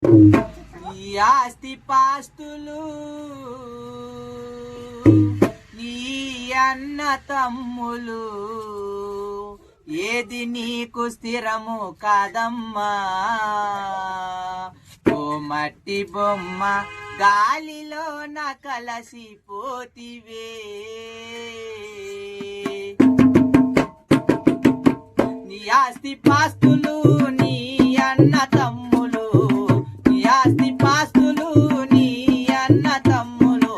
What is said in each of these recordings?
ఈ ఆస్తి పాస్తులు నీ అన్న తమ్ములు ఏది నీకు స్థిరము కాదమ్మా. ఓ మట్టి బొమ్మ గాలిలోన కలసిపోతివే. నీ ఆస్తి పాస్తులు నీ అన్న తమ్ములు, నీ ఆస్తి పాస్తులు నీ అన్న తమ్ములు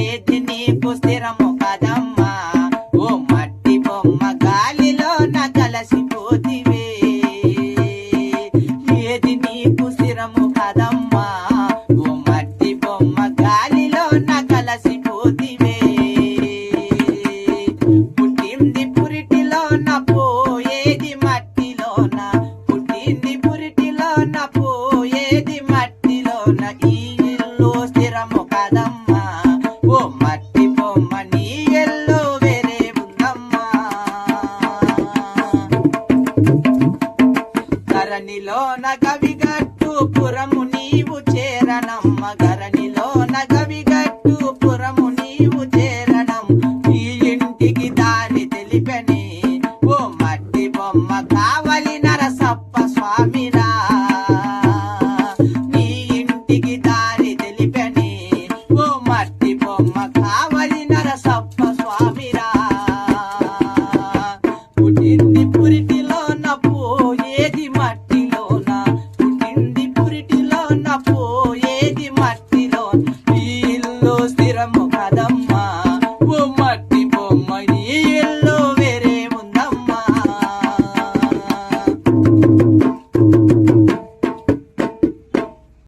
ఏది నీకు స్థిరము కాదమ్మా. ఓ మట్టి బొమ్మ గాలిలోన కలసిపోతివే. ఏది నీకు స్థిరము కాదమ్మా. ఓ మట్టి బొమ్మ గాలిలోన కలసిపోతివే. పుట్టింది పురిటిలోన పోయేది మట్టిలోన, పుట్టింది పురిటిలోన పోయేది మట్టిలోన. ఈ ఇల్లు స్థిరము కాదమ్మా. ఓ మట్టి బొమ్మ నీ ఎల్లు వేరే ఉందమ్మా. ధరణిలోన గవిగట్టు పురము నీవు